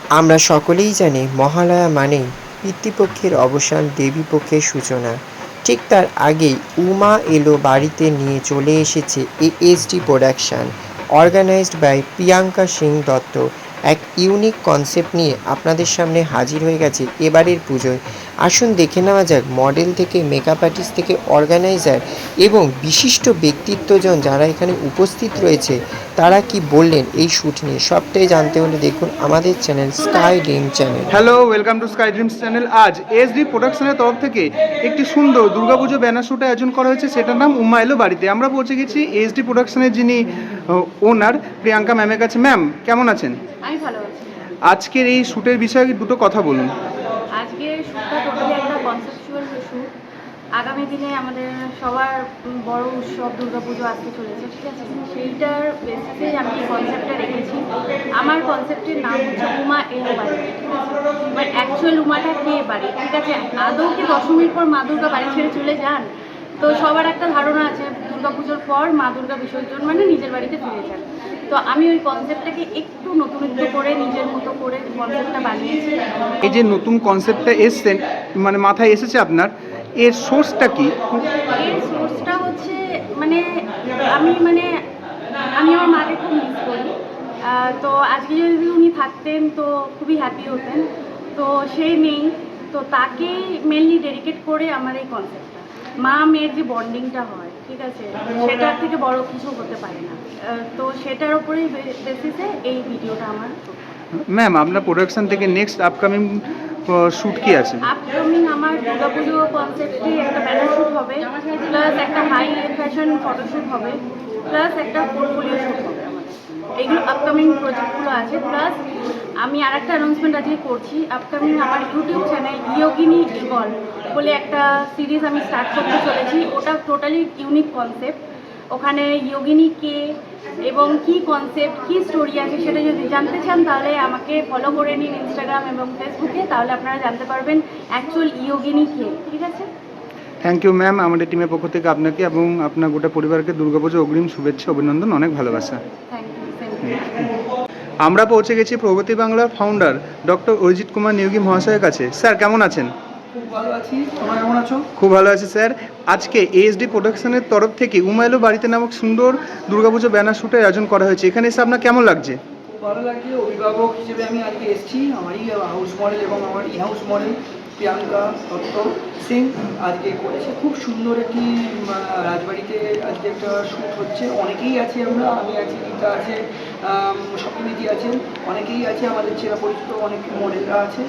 আমরা সকলেই জানি মহালয়া মানেই পিতৃপক্ষের অবসান, দেবীপক্ষের সূচনা। ঠিক তার আগেই উমা এলো বাড়িতে নিয়ে চলে এসেছে ASD production, organised by Priyanka Singh Dutta. এক ইউনিক কনসেপ্ট নিয়ে আপনাদের সামনে হাজির হয়ে গেছে এবারের পুজোয়। আসুন দেখে নেওয়া যাক মডেল থেকে মেকআপ আর্টিস্ট থেকে অর্গানাইজার এবং বিশিষ্ট ব্যক্তিত্বজন যারা এখানে উপস্থিত রয়েছে তারা কি বললেন এই শ্যুট নিয়ে। সবটাই জানতে হলে দেখুন আমাদের channel sky dream channel. Hello, welcome to Sky Dreams channel. আজ এসডি প্রোডাকশনের তরফ থেকে একটি সুন্দর দুর্গাপুজো ব্যানার শ্যুট আয়োজন করা হয়েছে, সেটার নাম উম্মা এলো বাড়িতে। আমরা পৌঁছে গেছি এসডি প্রোডাকশনের যিনি ওনার প্রিয়াঙ্কা ম্যামের কাছে। ম্যাম, কেমন আছেন? আমি ভালো আছি। আজকের এই শ্যুটের বিষয়ে দুটো কথা বলুন। আজকে শ্যুটটা টোটালি একটা কনসেপচুয়াল শ্যুট। আগামী দিনে আমাদের সবার বড় উৎসব দুর্গাপুজো আসতে চলেছে, ঠিক আছে? সেইটার বেসিসেই আমি এই কনসেপ্টটা রেখেছি। আমার কনসেপ্টের নাম হচ্ছে উমা এলো বাড়ি, ঠিক আছে? বাট অ্যাকচুয়াল উমাটা কে বাড়ি, ঠিক আছে? আদৌ কি দশমীর পর মা দুর্গা বাড়ি ছেড়ে চলে যান? তো সবার একটা ধারণা আছে দুর্গাপুজোর পর মা দুর্গা বিসর্জন মানে নিজের বাড়িতে ফিরে যান। তো আমি ওই কনসেপ্টটাকে একটু নতুনত্ব করে নিজের মতো করে কনসেপ্টটা বানিয়েছি। এই যে নতুন কনসেপ্টটা এসছেন, মানে মাথায় এসেছে আপনার, এর সোর্সটা কি? এর সোর্সটা হচ্ছে মানে আমি আমার মাকে খুব মিস করি। তো আজকে যদি উনি থাকতেন তো খুবই হ্যাপি হতেন। তো সেই নেই, তো তাকেই মেনলি ডেডিকেট করে আমার এই কনসেপ্টটা। মা মেয়ের যে বন্ডিংটা হয়, ঠিক আছে, সেটার থেকে বড় কিছু হতে পারে না। তো সেটার উপরেই বেসিসে এই ভিডিওটা আমার। ম্যাম, আপনার প্রোডাকশন থেকে নেক্সট আপকামিং শ্যুট কি আছে? আপকামিং আমার দুর্গাপুজো কনসেপ্টে একটা ব্যানার শ্যুট হবে, প্লাস একটা হাই ফ্যাশন ফটোশ্যুট হবে, প্লাস একটা পোর্টফোলিও শ্যুট হবে আমাদের। এইগুলো আপকামিং প্রজেক্টগুলো আছে। প্লাস আমি আর একটা অ্যানাউন্সমেন্ট আজকে করছি। আপকামিং আমার ইউটিউব চ্যানেল ইয়োগিনী ইগল বলে একটা সিরিজ আমি স্টার্ট করতে চলেছি। ওটা টোটালি ইউনিক কনসেপ্ট। ওখানে ইয়োগিনী কে এবং কি কনসেপ্ট, কি স্টোরি আছে সেটা যদি জানতে চান তাহলে আমাকে ফলো করে নিন ইনস্টাগ্রাম এবং ফেসবুকে, তাহলে আপনারা জানতে পারবেন অ্যাকচুয়াল ইয়োগিনী কে, ঠিক আছে? থ্যাংক ইউ ম্যাম, আমাদের টিমের পক্ষ থেকে আপনাকে এবং আপনার গোটা পরিবারকে দুর্গাপুজো অগ্রিম শুভেচ্ছা, অভিনন্দন, অনেক ভালোবাসা। Thank you. আমরা পৌঁছে গেছি প্রগতি বাংলার ফাউন্ডার ডক্টর অরিজিৎ কুমার নিয়োগী মহাশয়ের কাছে। স্যার, কেমন আছেন? খুব ভালো আছি, তোমরা কেমন আছো? খুব ভালো আছি স্যার। আজকে এএসডি প্রোডাকশনের তরফ থেকে উমা এলো বাড়িতে নামক সুন্দর দুর্গাপুজো ব্যানার শ্যুটের আয়োজন করা হয়েছে। এখানে এসে আপনার কেমন লাগছে? খুব ভালো লাগছে। অভিভাবক হিসেবে আমি আজকে এসেছি। আমারই হাউস মডেল এবং আমার ই হাউস মডেল প্রিয়াঙ্কা দত্ত সিং আজকে করেছে। খুব সুন্দর একটি রাজবাড়িতে আজকে একটা শ্যুট হচ্ছে। অনেকেই আছে, আমি আছি, রীতা আছে, সপ্তমীজি আছেন, অনেকেই আছে, আমাদের চেনা পরিচিত অনেক মডেলরা আছে।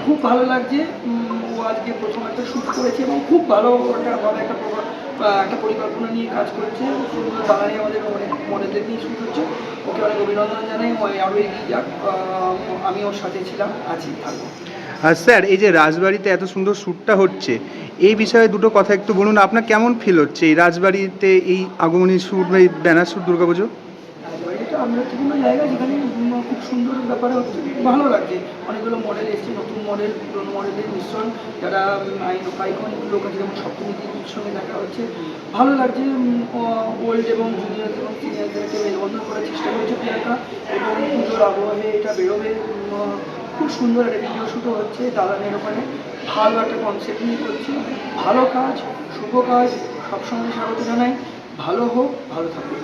খুব ভালো লাগছে। ও আজকে প্রথম একটা শ্যুট করেছে এবং খুব ভালোভাবে একটা পরিকল্পনা নিয়ে কাজ করছে। সুন্দর বাগানে আমাদের অনেক মডেলদের নিয়ে শ্যুট হচ্ছে। ওকে অনেক অভিনন্দন জানাই, আরও এগিয়ে যাক। আমি ওর সাথে ছিলাম, আছি, থাকবো। আর স্যার, এই যে রাজবাড়িতে এত সুন্দর শ্যুটটা হচ্ছে, এই বিষয়ে দুটো কথা একটু বলুন। আপনার কেমন ফিল হচ্ছে এই রাজবাড়িতে এই আগমনী শ্যুট বা এই ব্যানার শ্যুট দুর্গাপুজো? রাজবাড়িটা আমরা জায়গা যেখানে খুব সুন্দর ব্যাপারে হচ্ছে, ভালো লাগছে। অনেকগুলো মডেল এসছে, নতুন মডেল পুরোনো মডেলের মিশ্রণ, যারা আইকনিক লোক আছে যেমন সপ্তমীর সঙ্গে দেখা হচ্ছে। ভালো লাগছে। ওল্ড এবং জুনিয়র এবং সিনিয়রদেরকে মেলবন্ধন করার চেষ্টা করেছে প্রিয়াঙ্কা, এবং পুজোর আবহাওয়ায় এটা বেরোবে। খুব সুন্দর একটা ভিডিও শ্যুটও হচ্ছে দালানের ওখানে। ভালো একটা কনসেপ্ট নিয়ে করছি। ভালো কাজ, শুভ কাজ, সবসময় স্বাগত জানাই। ভালো হোক, ভালো থাকুক।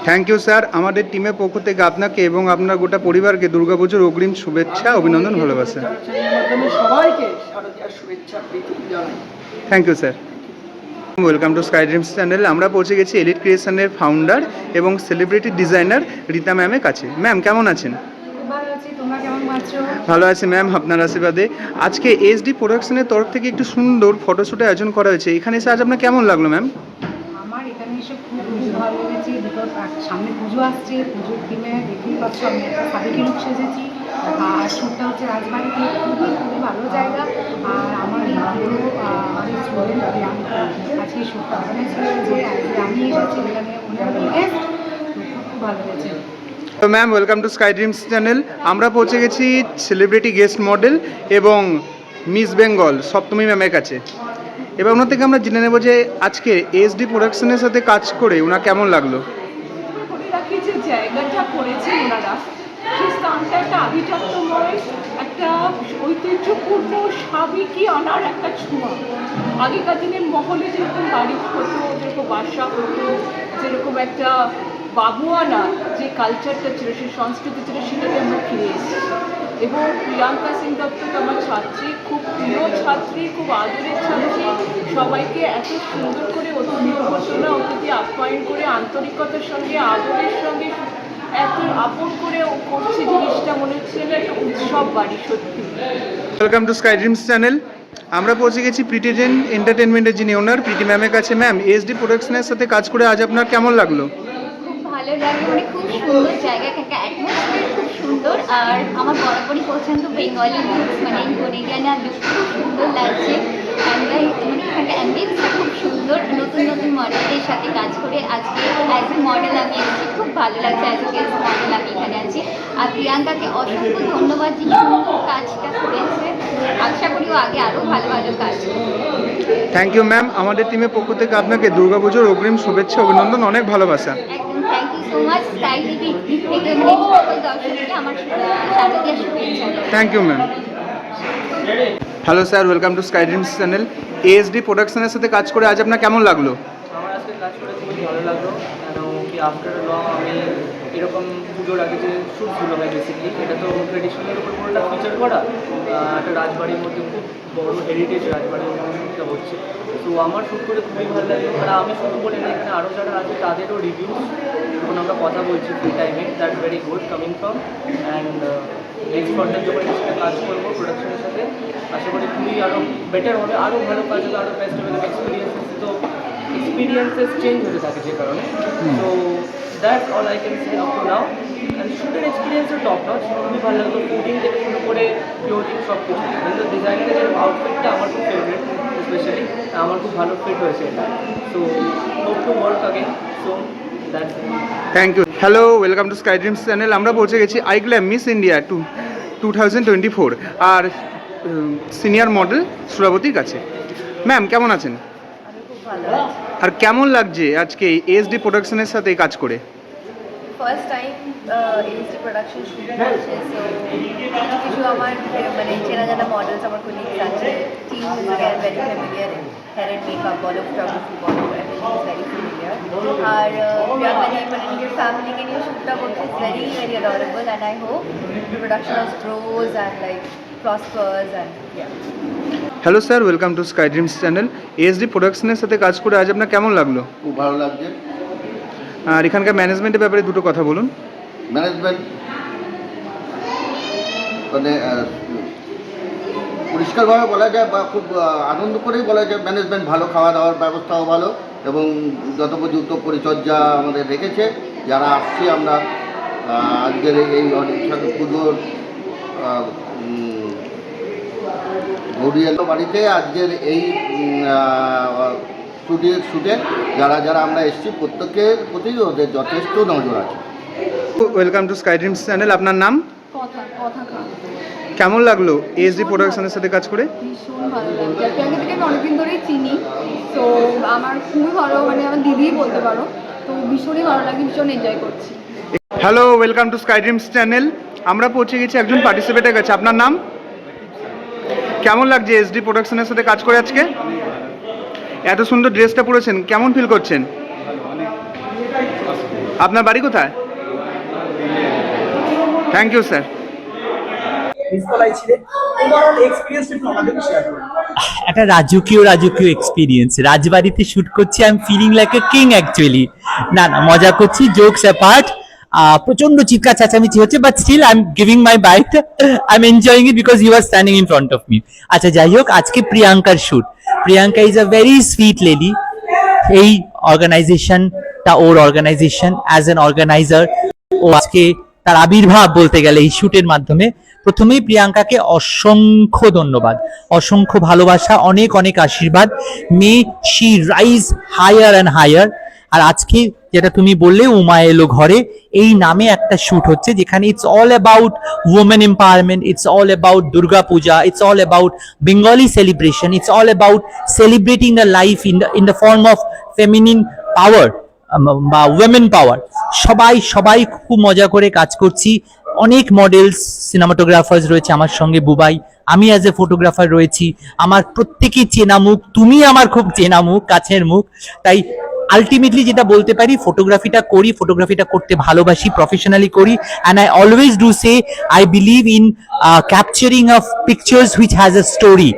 থ্যাংক ইউ স্যার, আমাদের টিমের পক্ষ থেকে আপনাকে এবং আপনার গোটা পরিবারকে দুর্গাপুজোর অগ্রিম শুভেচ্ছা, অভিনন্দন, ভালোবাসা। মাধ্যমে সবাইকে শারদীয়ার শুভেচ্ছা প্রীতি জানাই। Thank you sir. Welcome to Sky Dreams channel. আমরা পৌঁছে গেছি এলিট ক্রিয়েশনের ফাউন্ডার এবং সেলিব্রিটি ডিজাইনার রীতা ম্যামের কাছে। ম্যাম, কেমন আছেন? ভালো আছি, তোমরা কেমন আছো? ভালো আছি ম্যাম, আপনার আশীর্বাদে। আজকে এসডি প্রোডাকশনের তরফ থেকে একটু সুন্দর ফটোশ্যুটের আয়োজন করা হয়েছে। এখানে এসে আজ আপনার কেমন লাগলো ম্যাম? আমার এখানে এসে খুব ভালো লেগেছে। বিকজ সামনে পুজো আসছে, পুজোর দিনে দেখতেই পাচ্ছ আমি একটা সাবেকি লুক সেজেছি। আর শ্যুটটা হচ্ছে রাজবাড়িতে, খুবই খুবই ভালো জায়গা। আর আমার পুরো বলেন আমি আজকে শ্যুটটা অর্গানাইজ করেছি, আমি এসেছি এখানে ওনার গেস্ট। খুব ভালো লেগেছে। তো ma'am, welcome to Sky Dreams channel. আমরা পৌঁছে গেছি সেলিব্রিটি গেস্ট মডেল এবং মিস বেঙ্গল সপ্তমী ম্যামের কাছে। এবার ওনার থেকে আমরা জেনে নেব যে আজকে এসডি প্রোডাকশনের সাথে কাজ করে ওনার কেমন লাগলো। রাখি যে জায়গাটা করেছে ওনারা, সেই স্থানটা একটা আভিজাত্যময়, একটা ঐতিহ্যপূর্ণ সাবেকি আনার একটা ছোঁয়া। আগেকার দিনে মহলে যেরকম বাড়ি হতো, যেরকম বাসা হতো, যেরকম একটা বাবুয়ানা যে কালচারটা ছিল, সেই সংস্কৃতি ছিল, সেটাকে আমরা ফিরে এসেছি। এবং প্রিয়াঙ্কা সিং দত্ত আমার ছাত্রী, খুব প্রিয় ছাত্রী, খুব আদরের ছাত্রী, সবাইকে এত সুন্দর করে অতিথি অভ্যর্থনা, অতিথি আপ্যায়ন করে আন্তরিকতার সঙ্গে, আদরের সঙ্গে এত আপন করে ও করছে, জিনিসটা মনে হচ্ছে যেন একটা উৎসব বাড়ি সত্যি। Welcome to Sky Dreams channel. আমরা পৌঁছে গেছি প্রিটিজেন এন্টারটেনমেন্টের যিনি ওনার, প্রীতি ম্যামের কাছে। ম্যাম, এসডি প্রোডাকশনের সাথে কাজ করে আজ আপনার কেমন লাগলো? খুব ভালো লাগে, মানে খুব সুন্দর জায়গা, এখানকার অ্যাটমসফিয়ার খুব সুন্দর। আর আমার বরাবরই পছন্দ বেঙ্গলি লুকস, মানে ইন্ডোনেশিয়ান লুক খুব সুন্দর লাগছে। মানে এখানকার অ্যাম্বিয়েন্সটা খুব সুন্দর। নতুন নতুন মডেলদের সাথে কাজ করে আজকে অ্যাজ এ মডেল আমি এসেছি, খুব ভালো লাগছে। অ্যাজ এ গেস্ট মডেল আমি এখানে আছি। আর প্রিয়াঙ্কাকে অসংখ্য ধন্যবাদ যে সুন্দর কাজটা করেছে। আশা করি ও আগে আরও ভালো ভালো কাজ করবে। Thank you ma'am. আমাদের টিমের পক্ষ থেকে আপনাকে দুর্গাপুজোর অগ্রিম শুভেচ্ছা, অভিনন্দন, অনেক ভালোবাসা। একদম thank you so much. Sky TV থেকে সকল দর্শককে আমার শারদীয় শুভেচ্ছা। Thank you ma'am. Hello sir, welcome to Sky Dreams channel. SD প্রোডাকশনের সাথে কাজ করে আজ আপনার কেমন লাগলো? আমার আজকে কাজ করে খুবই ভালো লাগলো, কেন কি আফটার লং আমি এরকম পুজোর আগে যে শ্যুটগুলো হয় বেসিক্যালি, এটা তো ট্রেডিশনের উপর পুরোটা ফিচার করা, একটা রাজবাড়ির মধ্যে খুব বড় হেরিটেজ রাজবাড়ির মধ্যে হচ্ছে। তো আমার শ্যুট করে খুবই ভালো লাগলো, কারণ আমি শুধু বলি না, এখানে আরও যারা আছে তাদেরও রিভিউ যখন আমরা কথা বলছি ফ্রি টাইমে, that very good coming from. And next content যখন এর সাথে কাজ করবো প্রোডাকশনের সাথে, আশা করি খুবই আরও বেটার হবে, আরও ভালো কাজ হবে, আরও বেস্ট হবে। এক্সপিরিয়েন্সেস তো এক্সপিরিয়েন্সেস চেঞ্জ হতে থাকে যে কারণে। তো that's all I can say up to now. And শুটের এক্সপিরিয়েন্সও টপ নচ, খুবই ভালো লাগলো। ফুডিং থেকে শুরু করে ক্লোদিং সব কিছু, কিন্তু ডিজাইনের যে আউটফিটটা আমার খুব ফেভারিট, স্পেশালি আমার খুব ভালো ফিট হয়েছে এটা। So hope to work again. So that's thank you. Hello, welcome to Sky Dreams channel. আমরা পৌঁছে গেছি আইগ্ল্যাম মিস ইন্ডিয়া 2024 আর সিনিয়র মডেল সুরাবতীর কাছে। ম্যাম, কেমন আছেন? আমি খুব ভালো আছি। আর কেমন লাগছে আজকে এসডি প্রোডাকশনের সাথে কাজ করে? ফার্স্ট টাইম এসডি প্রোডাকশন শুরু করছে, সো কিছু আমার মানে চেনা জানা মডেলস, আমার কলিগস আছে, team is very familiar, hair and makeup বলো, ফটোগ্রাফি বলো, এভরিথিং ইজ ভেরি ফ্যামিলিয়ার। আর প্রিয়াঙ্কা মানে নিজের ফ্যামিলিকে নিয়ে শ্যুটটা করতে is very very adorable, and I hope production of grows and like prospers and yeah. Hello sir, welcome to Sky Dreams channel. SD প্রোডাকশনের সাথে কাজ করে আজ আপনার কেমন লাগলো? খুব ভালো লাগছে। আর এখানকার ম্যানেজমেন্টের ব্যাপারে দুটো কথা বলুন। ম্যানেজমেন্ট মানে পরিষ্কারভাবে বলা যায় বা খুব আনন্দ করেই বলা যায়, ম্যানেজমেন্ট ভালো, খাওয়া দাওয়ার ব্যবস্থাও ভালো এবং যথোপযুক্ত পরিচর্যা আমাদের রেখেছে। যারা আসছি আমরা আজকের এই অনুষ্ঠান পুজোর গৌরিয়ালো বাড়িতে আজকের এই শুটে যারা যারা আমরা এসেছি প্রত্যেকের প্রতি ওদের যথেষ্ট নজর আছে। Welcome to Sky Dreams channel. আপনার নাম? কথা খা কেমন লাগলো এসডি প্রোডাকশনের সাথে কাজ করে? ভীষণ ভালো লাগছে। প্রিয়াঙ্কা থেকে আমি অনেকদিন ধরেই চিনি, তো আমার খুবই ভালো, মানে আমার দিদিই বলতে পারো। তো ভীষণই ভালো লাগে, ভীষণ এনজয় করছি। Hello, welcome to Sky Dreams channel. আমরা পৌঁছে গেছি একজন পার্টিসিপেটের কাছে। আপনার নাম? কেমন লাগছে এসডি প্রোডাকশনের সাথে কাজ করে আজকে? এত সুন্দর ড্রেসটা পরেছেন, কেমন ফিল করছেন? আপনার বাড়ি কোথায়? Thank you sir. একটা রাজকীয় এক্সপিরিয়েন্স, রাজবাড়িতে শুট করছি। I am feeling like a king actually. না মজা করছি, জোকস অ্যাপার্ট। প্রচন্ড চিৎকার চেঁচামেচি হচ্ছে, but still I am giving my bite, I am enjoying it because you are standing in front of me. আচ্ছা, যাই হোক, আজকে প্রিয়াঙ্কার shoot. Priyanka is a very sweet lady. এই অর্গানাইজেশনটা ওর অর্গানাইজেশন, অ্যাজ এন অর্গানাইজার ও আজকে তার আবির্ভাব বলতে গেলে এই শুটের মাধ্যমে। প্রথমেই প্রিয়াঙ্কাকে অসংখ্য ধন্যবাদ, অসংখ্য ভালোবাসা, অনেক অনেক আশীর্বাদ। May she rise higher and higher. আর আজকে যেটা তুমি বললে, উমা এলো ঘরে, এই নামে একটা শুট হচ্ছে যেখানে it's all about women empowerment, it's all about Durga Puja, it's all about Bengali celebration, it's all about celebrating the life in the form of feminine power বা উইমেন পাওয়ার। সবাই খুব মজা করে কাজ করছি। অনেক মডেলস সিনেমাটোগ্রাফার্স রয়েছে আমার সঙ্গে, বুবাই, আমি অ্যাজ এ ফটোগ্রাফার রয়েছি, আমার প্রত্যেকেই চেনা মুখ, তুমি আমার খুব চেনা মুখ, কাছের মুখ। তাই আলটিমেটলি যেটা বলতে পারি, ফটোগ্রাফিটা করতে ভালোবাসি, প্রফেশনালি করি, and I always do say I believe in capturing of pictures which has a story.